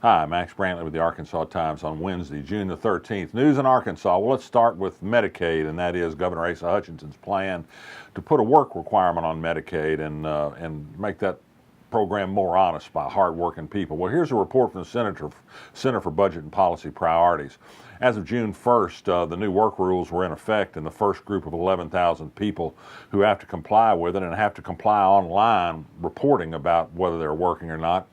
Hi, Max Brantley with the Arkansas Times on Wednesday, June the 13th. News in Arkansas. Well, let's start with Medicaid, and that is Governor Asa Hutchinson's plan to put a work requirement on Medicaid and make that program more honest by hardworking people. Well, here's a report from the Center for Budget and Policy Priorities. As of June 1st, the new work rules were in effect, and the first group of 11,000 people who have to comply with it and have to comply online reporting about whether they're working or not.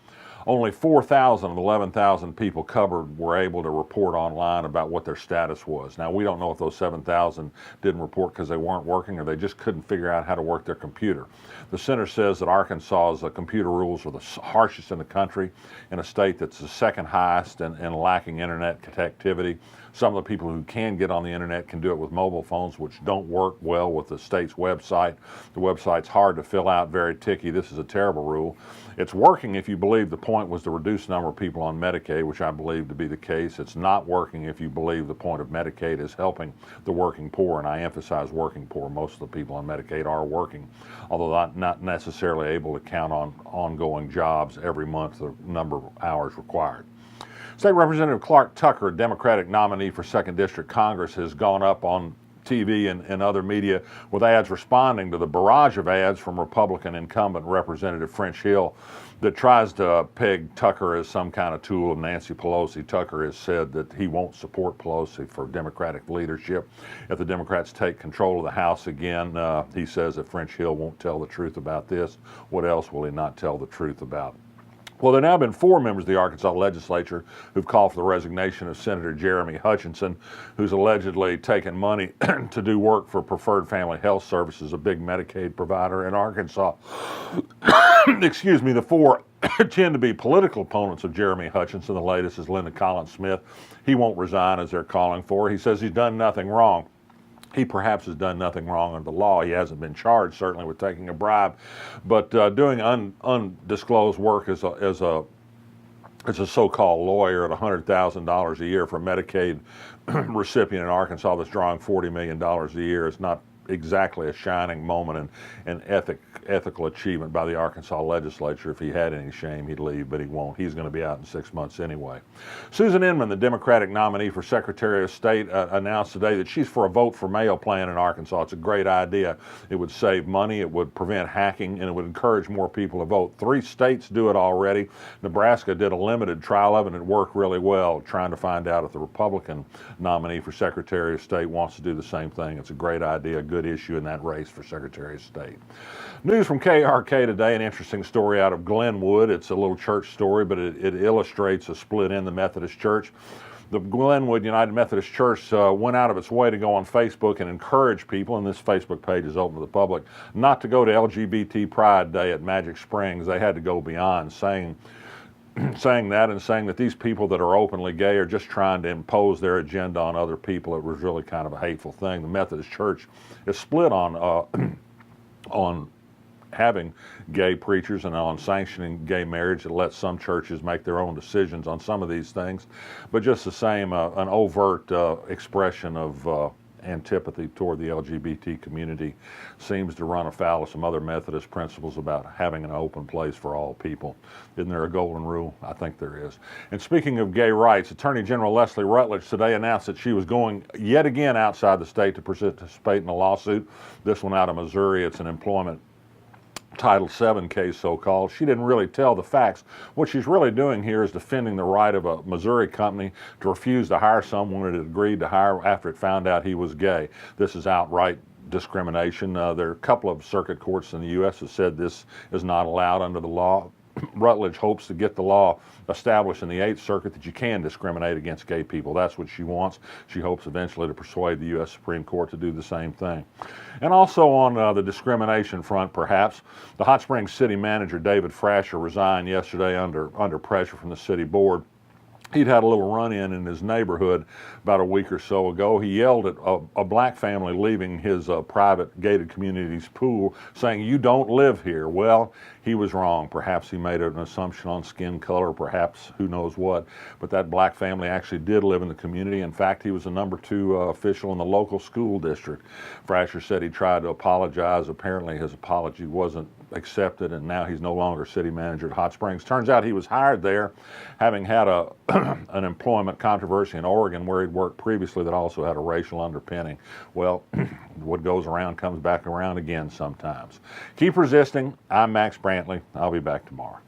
Only 4,000 of 11,000 people covered were able to report online about what their status was. Now, we don't know if those 7,000 didn't report because they weren't working or they just couldn't figure out how to work their computer. The center says that Arkansas's computer rules are the harshest in the country, in a state that's the second highest and lacking internet connectivity. Some of the people who can get on the internet can do it with mobile phones, which don't work well with the state's website. The website's hard to fill out, very ticky. This is a terrible rule. It's working if you believe the point was to reduce the number of people on Medicaid, which I believe to be the case. It's not working if you believe the point of Medicaid is helping the working poor, and I emphasize working poor. Most of the people on Medicaid are working, although not necessarily able to count on ongoing jobs every month, the number of hours required. State Representative Clarke Tucker, a Democratic nominee for 2nd District Congress, has gone up on TV and other media with ads responding to the barrage of ads from Republican incumbent Representative French Hill that tries to peg Tucker as some kind of tool of Nancy Pelosi. Tucker has said that he won't support Pelosi for Democratic leadership if the Democrats take control of the House again. He says that French Hill won't tell the truth about this. What else will he not tell the truth about? Well, there have now been 4 members of the Arkansas legislature who've called for the resignation of Senator Jeremy Hutchinson, who's allegedly taken money to do work for Preferred Family Health Services, a big Medicaid provider in Arkansas. Excuse me, the 4 tend to be political opponents of Jeremy Hutchinson. The latest is Linda Collins Smith. He won't resign, as they're calling for. He says he's done nothing wrong. He perhaps has done nothing wrong under the law. He hasn't been charged, certainly, with taking a bribe. But doing undisclosed work as a so-called lawyer at $100,000 a year for a Medicaid recipient in Arkansas that's drawing $40 million a year is not exactly a shining moment and ethical achievement by the Arkansas legislature. If he had any shame, he'd leave, but he won't. He's going to be out in 6 months anyway. Susan Inman, the Democratic nominee for Secretary of State, announced today that she's for a vote for mail plan in Arkansas. It's a great idea. It would save money, it would prevent hacking, and it would encourage more people to vote. 3 states do it already. Nebraska did a limited trial of it, and it worked really well, trying to find out if the Republican nominee for Secretary of State wants to do the same thing. It's a great idea, a good issue in that race for Secretary of State. News from KRK today, an interesting story out of Glenwood. It's a little church story, but it illustrates a split in the Methodist Church. The Glenwood United Methodist Church went out of its way to go on Facebook and encourage people, and this Facebook page is open to the public, not to go to LGBT Pride Day at Magic Springs. They had to go beyond saying that and saying that these people that are openly gay are just trying to impose their agenda on other people. It was really kind of a hateful thing. The Methodist Church is split on having gay preachers and on sanctioning gay marriage. It lets some churches make their own decisions on some of these things, but just the same, an overt expression of antipathy toward the LGBT community seems to run afoul of some other Methodist principles about having an open place for all people. Isn't there a golden rule? I think there is. And speaking of gay rights, Attorney General Leslie Rutledge today announced that she was going yet again outside the state to participate in a lawsuit. This one out of Missouri. It's an employment Title VII case, so-called. She didn't really tell the facts. What she's really doing here is defending the right of a Missouri company to refuse to hire someone it agreed to hire after it found out he was gay. This is outright discrimination. There are a couple of circuit courts in the U.S. that said this is not allowed under the law. Rutledge hopes to get the law established in the 8th Circuit that you can discriminate against gay people. That's what she wants. She hopes eventually to persuade the U.S. Supreme Court to do the same thing. And also on the discrimination front, perhaps, the Hot Springs city manager, David Frasher, resigned yesterday under pressure from the city board. He'd had a little run-in his neighborhood about a week or so ago. He yelled at a black family leaving his private gated community's pool, saying, "You don't live here." Well, he was wrong. Perhaps he made an assumption on skin color, perhaps who knows what. But that black family actually did live in the community. In fact, he was a number 2 official in the local school district. Frasher said he tried to apologize. Apparently his apology wasn't accepted, and now he's no longer city manager at Hot Springs. Turns out he was hired there having had an employment controversy in Oregon where he'd worked previously that also had a racial underpinning. Well, what goes around comes back around again sometimes. Keep resisting. I'm Max Brantley. I'll be back tomorrow.